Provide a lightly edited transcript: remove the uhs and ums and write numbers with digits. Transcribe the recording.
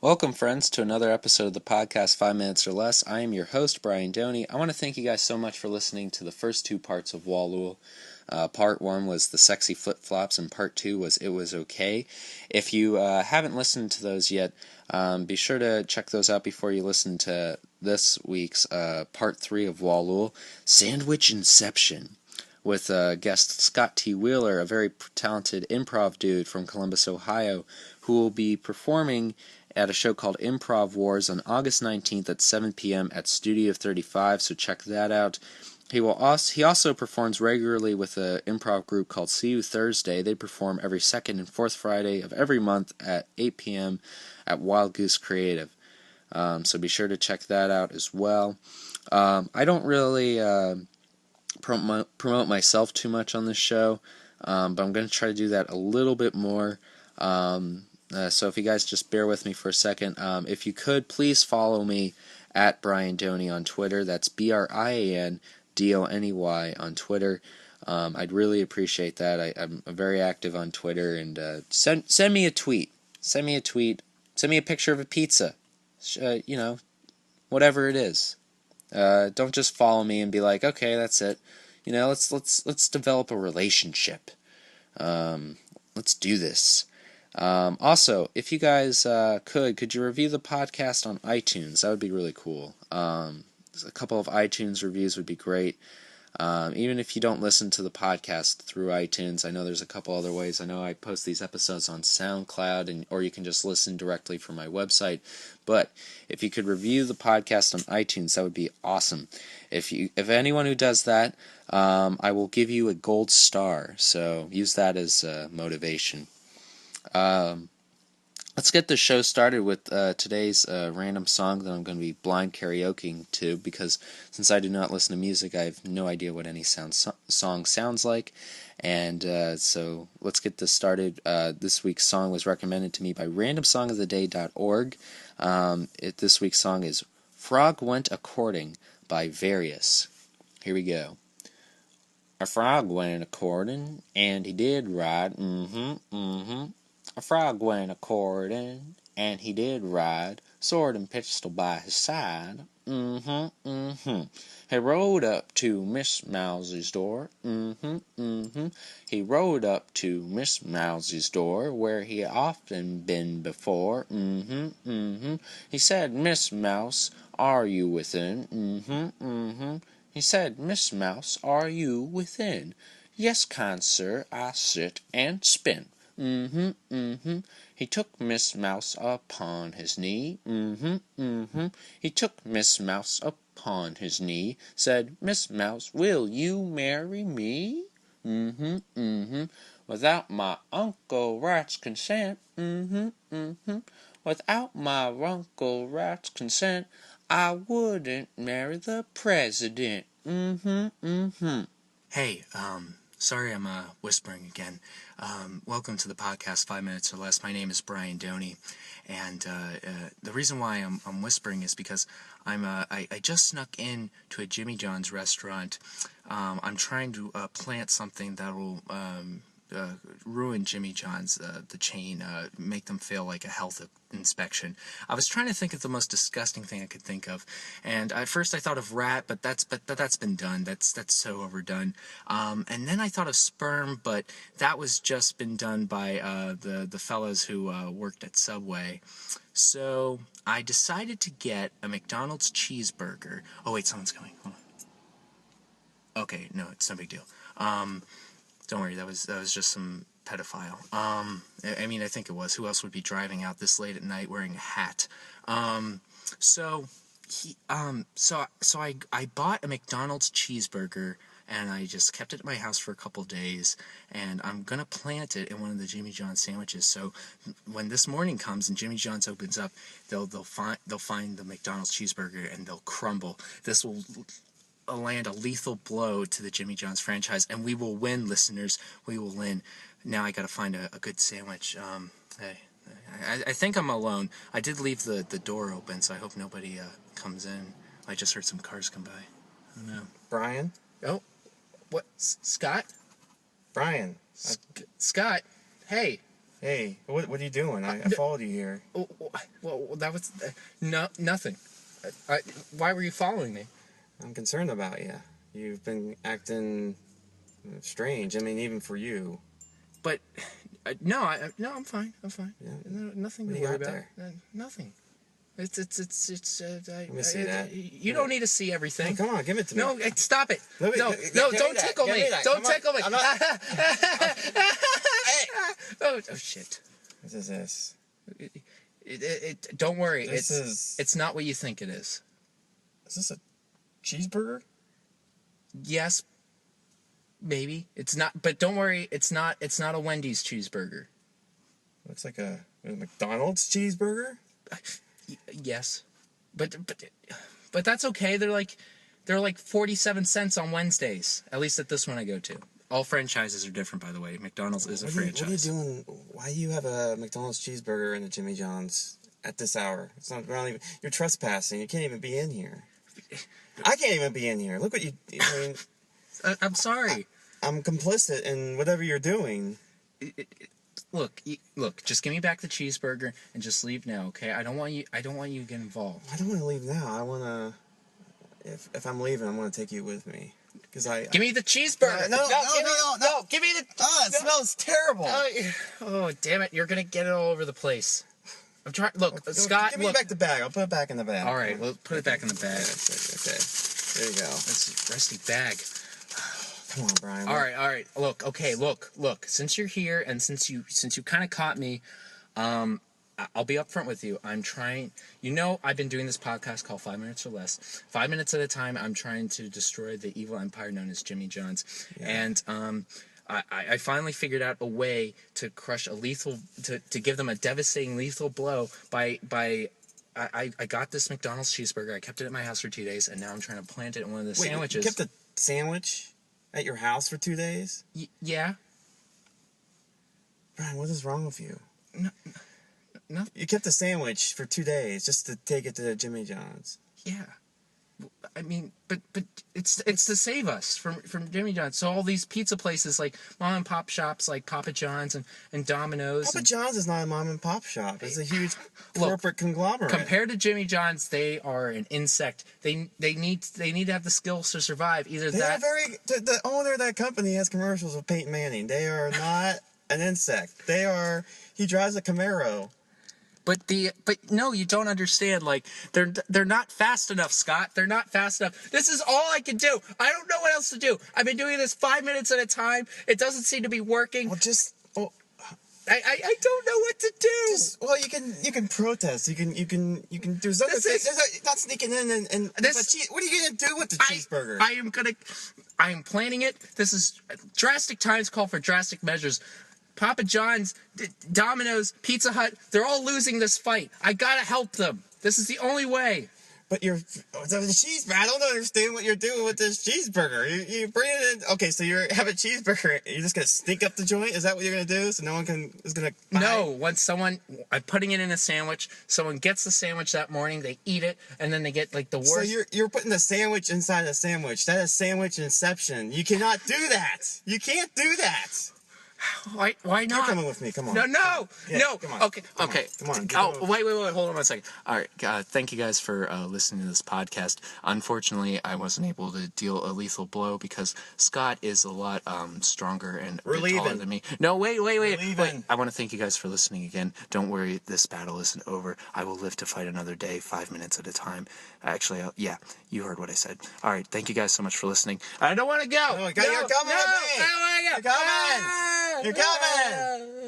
Welcome, friends, to another episode of the podcast 5 Minutes or Less. I am your host, Brian Doney. I want to thank you guys so much for listening to the first two parts of Walool. Part 1 was the sexy flip-flops, and Part 2 was It Was Okay. If you haven't listened to those yet, be sure to check those out before you listen to this week's Part 3 of Walool, Sandwich Inception, with guest Scott T. Wheeler, a very talented improv dude from Columbus, Ohio, who will be performing at a show called Improv Wars on August 19th at 7 p.m. at Studio 35, so check that out. He also performs regularly with an improv group called See You Thursday. They perform every second and fourth Friday of every month at 8 p.m. at Wild Goose Creative. So be sure to check that out as well. I don't really promote myself too much on this show, but I'm going to try to do that a little bit more. So if you guys just bear with me for a second, if you could, please follow me at Brian Doney on Twitter. That's BrianDoney on Twitter. I'd really appreciate that. I'm very active on Twitter, and send me a tweet. Send me a tweet. Send me a picture of a pizza. Whatever it is. Don't just follow me and be like, okay, that's it. Let's develop a relationship. Let's do this. Also, if you guys could you review the podcast on iTunes? That would be really cool. A couple of iTunes reviews would be great. Even if you don't listen to the podcast through iTunes, I know there's a couple other ways. I know I post these episodes on SoundCloud, or you can just listen directly from my website. But if you could review the podcast on iTunes, that would be awesome. If anyone who does that, I will give you a gold star. So use that as motivation. Let's get the show started with today's random song that I'm going to be blind karaokeing to, because since I do not listen to music, I have no idea what any song sounds like. And so let's get this started. This week's song was recommended to me by randomsongoftheday.org. This week's song is Frog Went A-Courting by Various. Here we go. A frog went a-courting, and he did ride, A frog went a-courting, and he did ride, sword and pistol by his side, He rode up to Miss Mousie's door, He rode up to Miss Mousie's door, where he often been before, He said, Miss Mouse, are you within, He said, Miss Mouse, are you within? Yes, kind sir, I sit and spin. He took Miss Mouse upon his knee. He took Miss Mouse upon his knee. Said, Miss Mouse, will you marry me? Without my Uncle Rat's consent. Without my Uncle Rat's consent, I wouldn't marry the president. Hey, sorry I'm whispering again. Welcome to the podcast 5 Minutes or Less. My name is Brian Doney, and the reason why I'm whispering is because I just snuck in to a Jimmy John's restaurant. I'm trying to plant something that will ruin Jimmy John's, the chain, make them fail like a health inspection. I was trying to think of the most disgusting thing I could think of, and at first I thought of rat, but that's been done. That's so overdone. And then I thought of sperm, but that was just been done by the fellows who worked at Subway. So I decided to get a McDonald's cheeseburger. Oh wait, someone's coming. Hold on. Okay, no, it's no big deal. Don't worry, that was just some pedophile. I mean, I think it was. Who else would be driving out this late at night wearing a hat? So I bought a McDonald's cheeseburger, and I just kept it at my house for a couple days, and I'm gonna plant it in one of the Jimmy John's sandwiches. So when this morning comes and Jimmy John's opens up, they'll find the McDonald's cheeseburger and they'll crumble. This will land a lethal blow to the Jimmy John's franchise, and we will win, listeners. We will win. Now I gotta find a good sandwich. Hey, I think I'm alone. I did leave the door open, so I hope nobody comes in. I just heard some cars come by. I don't know. Brian? Oh, what? Scott? Brian? Scott? Hey, Hey, what are you doing? I followed you here. Well, that was nothing. Why were you following me? I'm concerned about you. You've been acting strange. I mean, even for you. But no, I'm fine. I'm fine. Yeah. No, nothing What to do you worry got about. there? Nothing. It's. Let me see that. You don't need to see everything. Oh, come on, give it to me. No, stop it. Give No, me don't that. tickle Give me. me that. Don't Come on. tickle me. I'm not- Oh shit. What is this? Don't worry. It's not what you think it is. Is this a cheeseburger? Yes. Maybe. It's not, but don't worry, it's not a Wendy's cheeseburger. Looks like a McDonald's cheeseburger? Yes. But that's okay. They're like 47 cents on Wednesdays. At least at this one I go to. All franchises are different, by the way. McDonald's is a franchise. What are you doing? Why do you have a McDonald's cheeseburger and a Jimmy John's at this hour? We're not even. You're trespassing. You can't even be in here. I can't even be in here. Look what you. I mean, I'm sorry. I'm complicit in whatever you're doing. Look. Just give me back the cheeseburger and just leave now, okay? I don't want you to get involved. I don't want to leave now. I want to. If I'm leaving, I want to take you with me. Give me the cheeseburger. No. Give me the. It smells terrible. Oh, damn it! You're gonna get it all over the place. I'm trying. Look, Scott. Give me back the bag. I'll put it back in the bag. All right, well, put it back in the bag. Okay. There you go. That's a rusty bag. Come on, Brian. All right. Look. Since you're here and since you kind of caught me, I'll be upfront with you. I'm trying. I've been doing this podcast called 5 Minutes or Less. 5 minutes at a time, I'm trying to destroy the evil empire known as Jimmy John's. Yeah. And I finally figured out a way to crush a lethal, to give them a devastating lethal blow by I got this McDonald's cheeseburger. I kept it at my house for 2 days, and now I'm trying to plant it in one of the sandwiches. You kept the sandwich at your house for 2 days? Yeah. Brian, what is wrong with you? No. You kept the sandwich for 2 days just to take it to Jimmy John's. Yeah. I mean, but it's to save us from Jimmy John's. So all these pizza places like mom and pop shops like Papa John's and Domino's. Papa John's is not a mom and pop shop. It's a huge corporate conglomerate. Compared to Jimmy John's, they are an insect. They need to have the skills to survive. The owner of that company has commercials with Peyton Manning. They are not an insect. He drives a Camaro. But no, you don't understand. Like they're not fast enough, Scott. They're not fast enough. This is all I can do. I don't know what else to do. I've been doing this 5 minutes at a time. It doesn't seem to be working. Well, I don't know what to do. You can protest. You can do something. There's not sneaking in and what are you gonna do with the cheeseburger? I am planning it. This is drastic times call for drastic measures. Papa John's, Domino's, Pizza Hut, they're all losing this fight. I gotta help them. This is the only way. But the cheeseburger, I don't understand what you're doing with this cheeseburger. You bring it in, okay, so you have a cheeseburger, you're just gonna sneak up the joint? Is that what you're gonna do? So no one is gonna buy? No, I'm putting it in a sandwich, someone gets the sandwich that morning, they eat it, and then they get like the worst. So you're putting the sandwich inside a sandwich. That is sandwich Inception. You cannot do that. You can't do that. Why not? You're coming with me. Come on. No. Come on. Okay. Come on. Oh, wait. Hold on 1 second. All right. Thank you guys for listening to this podcast. Unfortunately, I wasn't able to deal a lethal blow because Scott is a lot stronger and taller than me. No, wait. I want to thank you guys for listening again. Don't worry, this battle isn't over. I will live to fight another day, 5 minutes at a time. Actually, you heard what I said. All right. Thank you guys so much for listening. I don't want to go. You're coming with me. I don't want to go. You're coming. You're coming.